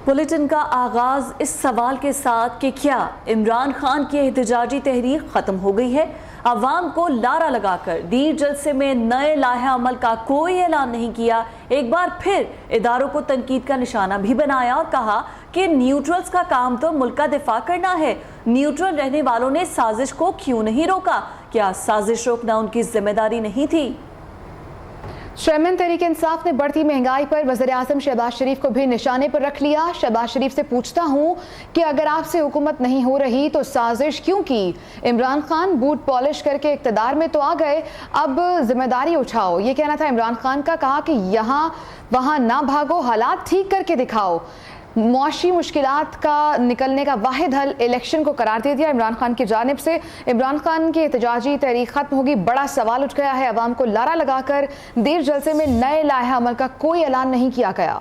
Bulletin کا آغاز اس سوال کے ساتھ کہ کیا عمران خان کی احتجاجی تحریک ختم ہو گئی ہے؟ عوام کو لارا لگا کر دیر جلسے میں نئے لائحہ عمل کا کوئی اعلان نہیں کیا، ایک بار پھر اداروں کو تنقید کا نشانہ بھی بنایا اور کہا کہ نیوٹرلز کا کام تو ملک کا دفاع کرنا ہے، نیوٹرل رہنے والوں نے سازش کو کیوں نہیں روکا؟ کیا سازش روکنا ان کی ذمہ داری نہیں تھی؟ چیئرمین تحریک انصاف نے بڑھتی مہنگائی پر وزیراعظم شہباز شریف کو بھی نشانے پر رکھ لیا۔ شہباز شریف سے پوچھتا ہوں کہ اگر آپ سے حکومت نہیں ہو رہی تو سازش کیوں کی؟ عمران خان بوٹ پالش کر کے اقتدار میں تو آ گئے، اب ذمہ داری اٹھاؤ، یہ کہنا تھا عمران خان کا۔ کہا کہ یہاں وہاں نہ بھاگو، حالات ٹھیک کر کے دکھاؤ۔ معاشی مشکلات کا نکلنے کا واحد حل الیکشن کو قرار دے دیا عمران خان کی جانب سے۔ عمران خان کی احتجاجی تحریک ختم ہوگی، بڑا سوال اٹھ گیا ہے، عوام کو لارا لگا کر دیر جلسے میں نئے لائحہ عمل کا کوئی اعلان نہیں کیا گیا۔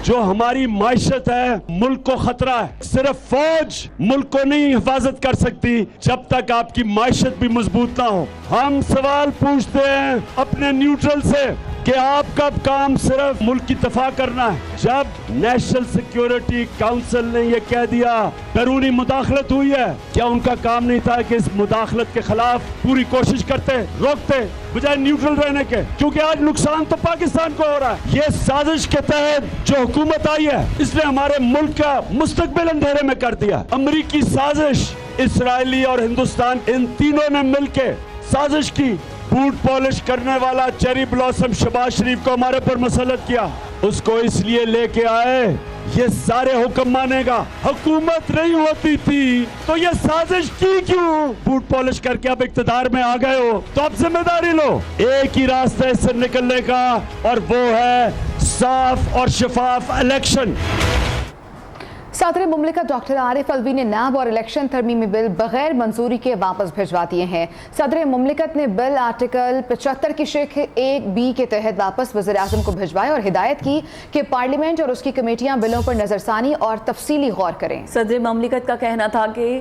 جو ہماری معیشت ہے ملک کو خطرہ ہے، صرف فوج ملک کو نہیں حفاظت کر سکتی جب تک آپ کی معیشت بھی مضبوط نہ ہو۔ ہم سوال پوچھتے ہیں اپنے نیوٹرل سے کہ آپ کا کام صرف ملک کی دفاع کرنا ہے۔ جب نیشنل سیکیورٹی کاؤنسل نے یہ کہہ دیا بیرونی مداخلت ہوئی ہے، کیا ان کا کام نہیں تھا کہ اس مداخلت کے خلاف پوری کوشش کرتے، روکتے، بجائے نیوٹرل رہنے کے؟ کیونکہ آج نقصان تو پاکستان کو ہو رہا ہے۔ یہ سازش کے تحت جو حکومت آئی ہے اس نے ہمارے ملک کا مستقبل اندھیرے میں کر دیا۔ امریکی سازش، اسرائیلی اور ہندوستان، ان تینوں نے مل کے سازش کی۔ بوٹ پالش کرنے والا چیری بلاسم شہباز شریف کو ہمارے پر مسلط کیا، اس کو اس لیے لے کے آئے یہ سارے حکم مانے گا۔ حکومت نہیں ہوتی تھی تو یہ سازش کی کیوں؟ بوٹ پالش کر کے اب اقتدار میں آ گئے ہو تو اب ذمہ داری لو۔ ایک ہی راستہ اس سے نکلنے کا اور وہ ہے صاف اور شفاف الیکشن۔ صدر مملکت ڈاکٹر عارف الوی نے نیب اور الیکشن ترمیمی بل بغیر منظوری کے واپس بھجوا دیے ہیں۔ صدر مملکت نے بل آرٹیکل 75 کی شق 1B کے تحت واپس وزیر اعظم کو بھجوایا اور ہدایت کی کہ پارلیمنٹ اور اس کی کمیٹیاں بلوں پر نظر ثانی اور تفصیلی غور کریں۔ صدر مملکت کا کہنا تھا کہ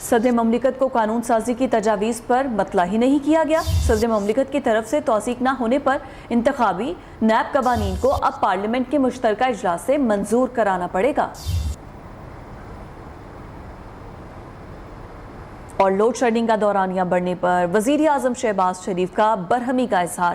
صدر مملکت کو قانون سازی کی تجاویز پر مطلع ہی نہیں کیا گیا۔ صدر مملکت کی طرف سے توثیق نہ ہونے پر انتخابی نیب قوانین کو اب پارلیمنٹ کے مشترکہ اجلاس سے منظور کرانا پڑے گا۔ اور لوڈ شیڈنگ کا دورانیہ بڑھنے پر وزیر اعظم شہباز شریف کا برہمی کا اظہار۔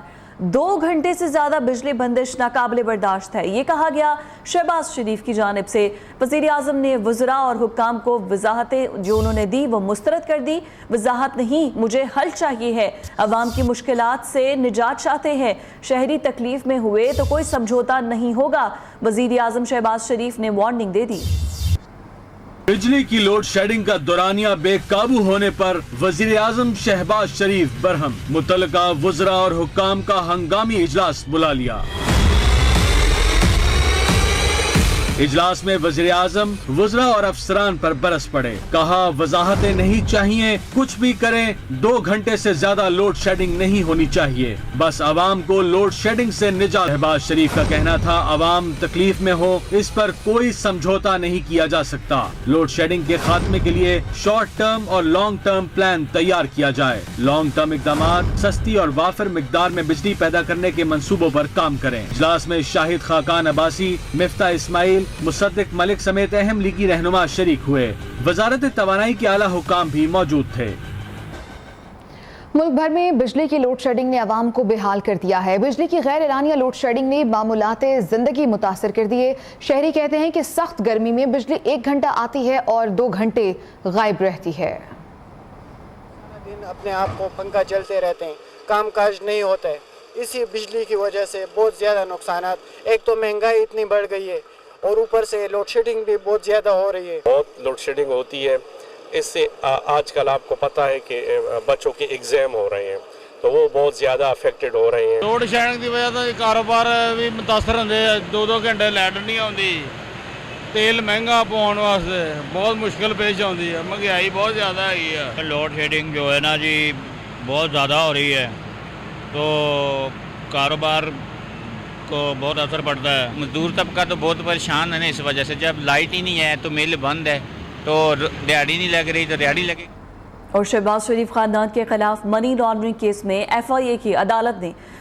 2 گھنٹے سے زیادہ بجلی بندش ناقابل برداشت ہے، یہ کہا گیا شہباز شریف کی جانب سے۔ وزیر اعظم نے وزراء اور حکام کو وضاحتیں جو انہوں نے دی وہ مسترد کر دی۔ وضاحت نہیں، مجھے حل چاہیے ہے، عوام کی مشکلات سے نجات چاہتے ہیں، شہری تکلیف میں ہوئے تو کوئی سمجھوتا نہیں ہوگا، وزیر اعظم شہباز شریف نے وارننگ دے دی۔ بجلی کی لوڈ شیڈنگ کا دورانیہ بے قابو ہونے پر وزیر اعظم شہباز شریف برہم، متعلقہ وزراء اور حکام کا ہنگامی اجلاس بلا لیا۔ اجلاس میں وزیر اعظم وزراء اور افسران پر برس پڑے، کہا وضاحتیں نہیں چاہیے، کچھ بھی کریں 2 گھنٹے سے زیادہ لوڈ شیڈنگ نہیں ہونی چاہیے، بس عوام کو لوڈ شیڈنگ سے نجات۔ شہباز شریف کا کہنا تھا عوام تکلیف میں ہو اس پر کوئی سمجھوتا نہیں کیا جا سکتا، لوڈ شیڈنگ کے خاتمے کے لیے شارٹ ٹرم اور لانگ ٹرم پلان تیار کیا جائے، لانگ ٹرم اقدامات سستی اور وافر مقدار میں بجلی پیدا کرنے کے منصوبوں پر کام کریں۔ اجلاس میں شاہد خاقان عباسی، مفتاح اسماعیل، مصدق ملک سمیت اہم لیگی رہنما شریک ہوئے۔ وزارت توانائی کے اعلیٰ حکام بھی موجود تھے۔ ملک بھر میں بجلی کی لوڈ شیڈنگ نے عوام کو بے حال کر دیا ہے۔ بجلی کی غیر اعلانیہ لوڈ شیڈنگ نے معمولات زندگی متاثر کر دیے۔ شہری کہتے ہیں کہ سخت گرمی میں بجلی 1 گھنٹہ آتی ہے اور 2 گھنٹے غائب رہتی ہے۔ دن اپنے آپ کو پنکھا چلتے رہتے ہیں، کام کاج نہیں ہوتا ہے، اسی بجلی کی وجہ سے بہت زیادہ نقصانات۔ ایک تو مہنگائی اتنی بڑھ گئی ہے اور اوپر سے لوڈ شیڈنگ بھی بہت زیادہ ہو رہی ہے۔ بہت لوڈ شیڈنگ ہوتی ہے، اس سے آج کل آپ کو پتہ ہے کہ بچوں کے ایگزام ہو رہے ہیں تو وہ بہت زیادہ افیکٹڈ ہو رہے ہیں۔ لوڈ شیڈنگ کی وجہ سے کاروبار بھی متاثر ہوتے ہیں، 2 گھنٹے لائٹ نہیں آتی، تیل مہنگا پاؤن واسطے بہت مشکل پیش آتی ہے، مہنگائی بہت زیادہ ہے۔ لوڈ شیڈنگ جو ہے نا جی بہت زیادہ ہو رہی ہے تو کاروبار کو بہت اثر پڑتا ہے۔ مزدور طبقہ تو بہت پریشان ہے نا اس وجہ سے، جب لائٹ ہی نہیں ہے تو مل بند ہے تو دیہڑی نہیں لگ رہی تو دیہڑی لگے۔ اور شہباز شریف خاندان کے خلاف منی لانڈرنگ کیس میں FIA کی عدالت نے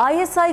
ISI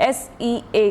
SEA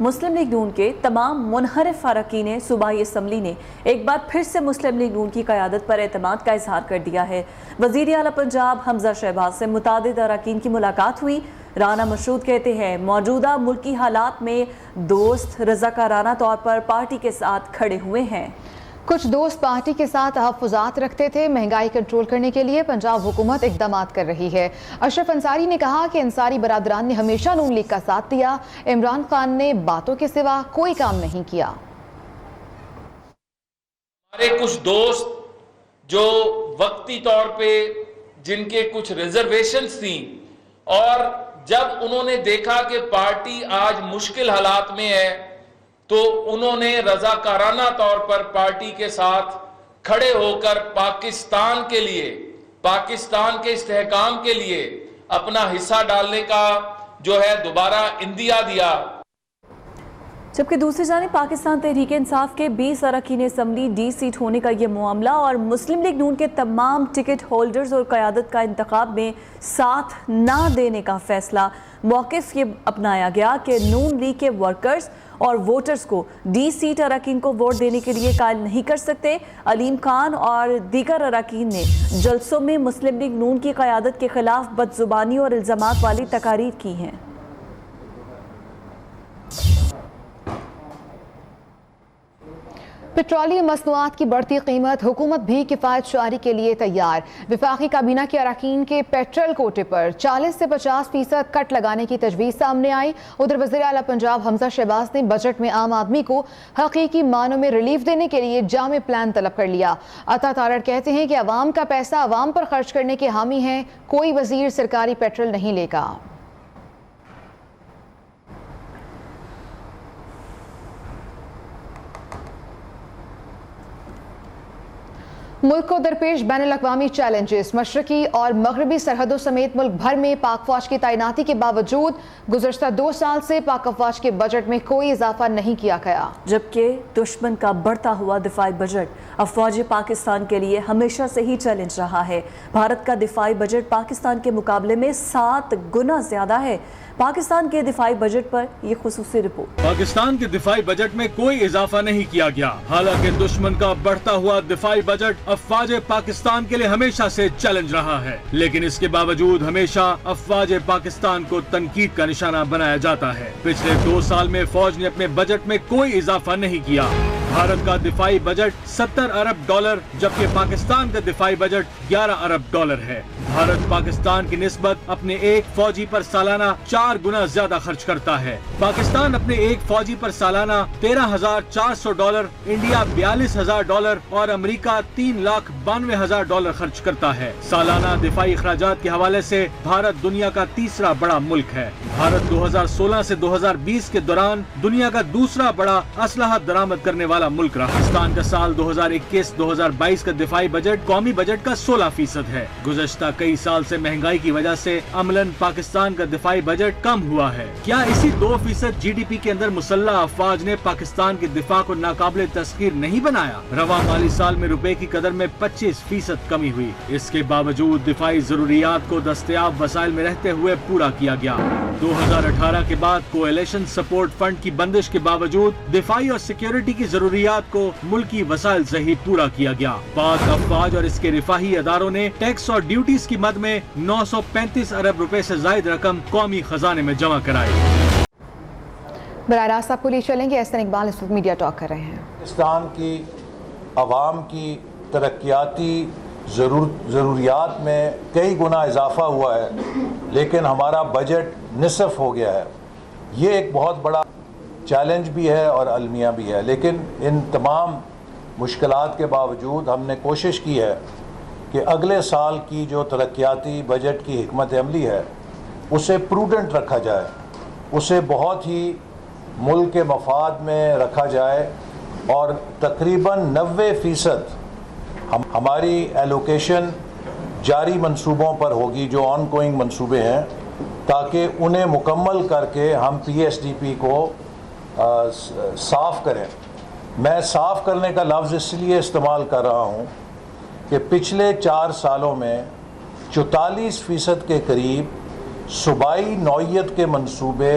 مسلم لیگ نون کے تمام منحرف اراکین صوبائی اسمبلی نے ایک بار پھر سے مسلم لیگ نون کی قیادت پر اعتماد کا اظہار کر دیا ہے۔ وزیر اعلیٰ پنجاب حمزہ شہباز سے متعدد اراکین کی ملاقات ہوئی۔ رانا مشرود کہتے ہیں موجودہ ملکی حالات میں دوست رضاکارانہ طور پر پارٹی کے ساتھ کھڑے ہوئے ہیں۔ کچھ دوست پارٹی کے ساتھ تحفظات رکھتے تھے۔ مہنگائی کنٹرول کرنے کے لیے پنجاب حکومت اقدامات کر رہی ہے۔ اشرف انصاری نے کہا کہ انصاری برادران نے ہمیشہ نون لیگ کا ساتھ دیا، عمران خان نے باتوں کے سوا کوئی کام نہیں کیا۔ ہمارے کچھ دوست جو وقتی طور پہ جن کے کچھ ریزرویشنز تھیں اور جب انہوں نے دیکھا کہ پارٹی آج مشکل حالات میں ہے تو انہوں نے رضاکارانہ طور پر پارٹی کے ساتھ کھڑے ہو کر پاکستان کے لیے، پاکستان کے استحکام کے لیے اپنا حصہ ڈالنے کا جو ہے دوبارہ اندیا دیا۔ جبکہ دوسری جانب پاکستان تحریک انصاف کے 20 اراکین اسمبلی ڈی سیٹ ہونے کا یہ معاملہ اور مسلم لیگ نون کے تمام ٹکٹ ہولڈرز اور قیادت کا انتخاب میں ساتھ نہ دینے کا فیصلہ، موقف یہ اپنایا گیا کہ نون لیگ کے ورکرز اور ووٹرز کو ڈی سیٹ اراکین کو ووٹ دینے کے لیے قائل نہیں کر سکتے۔ علیم خان اور دیگر اراکین نے جلسوں میں مسلم لیگ نون کی قیادت کے خلاف بدزبانی اور الزامات والی تقاریر کی ہیں۔ پیٹرولیم مصنوعات کی بڑھتی قیمت، حکومت بھی کفایت شعاری کے لیے تیار۔ وفاقی کابینہ کے اراکین کے پیٹرول کوٹے پر 40 سے 50% کٹ لگانے کی تجویز سامنے آئی۔ ادھر وزیر اعلیٰ پنجاب حمزہ شہباز نے بجٹ میں عام آدمی کو حقیقی معنوں میں ریلیف دینے کے لیے جامع پلان طلب کر لیا۔ عطا تارڑ کہتے ہیں کہ عوام کا پیسہ عوام پر خرچ کرنے کے حامی ہیں، کوئی وزیر سرکاری پیٹرول نہیں لے گا۔ ملک کو درپیش بین الاقوامی چیلنجز، مشرقی اور مغربی سرحدوں سمیت ملک بھر میں پاک فوج کی تعیناتی کے باوجود گزشتہ 2 سال سے پاک افواج کے بجٹ میں کوئی اضافہ نہیں کیا گیا، جبکہ دشمن کا بڑھتا ہوا دفاعی بجٹ افواج پاکستان کے لیے ہمیشہ سے ہی چیلنج رہا ہے۔ بھارت کا دفاعی بجٹ پاکستان کے مقابلے میں 7 گنا زیادہ ہے۔ پاکستان کے دفاعی بجٹ پر یہ خصوصی رپورٹ۔ پاکستان کے دفاعی بجٹ میں کوئی اضافہ نہیں کیا گیا، حالانکہ دشمن کا بڑھتا ہوا دفاعی بجٹ افواج پاکستان کے لیے ہمیشہ سے چیلنج رہا ہے، لیکن اس کے باوجود ہمیشہ افواج پاکستان کو تنقید کا نشانہ بنایا جاتا ہے۔ پچھلے 2 سال میں فوج نے اپنے بجٹ میں کوئی اضافہ نہیں کیا۔ بھارت کا دفاعی بجٹ 70 ارب ڈالر جبکہ پاکستان کا دفاعی بجٹ 11 ارب ڈالر ہے۔ بھارت پاکستان کی نسبت اپنے ایک فوجی پر سالانہ 4 گنا زیادہ خرچ کرتا ہے۔ پاکستان اپنے ایک فوجی پر سالانہ $13,400، انڈیا $42,000 اور امریکہ $3,92,000 خرچ کرتا ہے۔ سالانہ دفاعی اخراجات کے حوالے سے بھارت دنیا کا تیسرا بڑا ملک ہے۔ بھارت 2016 سے 2020 کے دوران دنیا کا دوسرا بڑا اسلحہ درآمد کرنے والا ملک رہا۔ پاکستان کا سال 2021-2022 کا دفاعی بجٹ قومی بجٹ کا 16% ہے۔ گزشتہ کئی سال سے مہنگائی کی وجہ سے عملاً پاکستان کا دفاعی بجٹ کم ہوا ہے۔ کیا اسی 2% جی ڈی پی کے اندر مسلح افواج نے پاکستان کے دفاع کو ناقابل تسخیر نہیں بنایا؟ رواں مالی سال میں روپے کی قدر میں 25% کمی ہوئی۔ اس کے باوجود دفاعی ضروریات کو دستیاب وسائل میں رہتے ہوئے پورا کیا گیا۔ 2018 کے بعد کولیشن سپورٹ فنڈ کی بندش کے باوجود دفاعی اور سیکیورٹی کی ضروریات کو ملکی وسائل سے ہی پورا کیا گیا۔ پاک افواج اور اس کے رفاہی اداروں نے ٹیکس اور ڈیوٹیز کی مد میں 935 ارب روپے سے زائد رقم قومی خزانے میں جمع کرائی۔ براہ راست آپ کو لے چلیں گے، احسن اقبال اس وقت میڈیا ٹاک کر رہے ہیں۔ پاکستان کی عوام کی ترقیاتی ضروریات میں کئی گنا اضافہ ہوا ہے، لیکن ہمارا بجٹ نصف ہو گیا ہے۔ یہ ایک بہت بڑا چیلنج بھی ہے اور المیہ بھی ہے، لیکن ان تمام مشکلات کے باوجود ہم نے کوشش کی ہے کہ اگلے سال کی جو ترقیاتی بجٹ کی حکمت عملی ہے اسے پروڈنٹ رکھا جائے، اسے بہت ہی ملک کے مفاد میں رکھا جائے اور تقریباً 90% ہماری ایلوکیشن جاری منصوبوں پر ہوگی جو آن گوئنگ منصوبے ہیں، تاکہ انہیں مکمل کر کے ہم پی ایس ڈی پی کو صاف کریں۔ میں صاف کرنے کا لفظ اس لیے استعمال کر رہا ہوں کہ پچھلے 4 سالوں میں 44% کے قریب صوبائی نوعیت کے منصوبے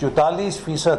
44%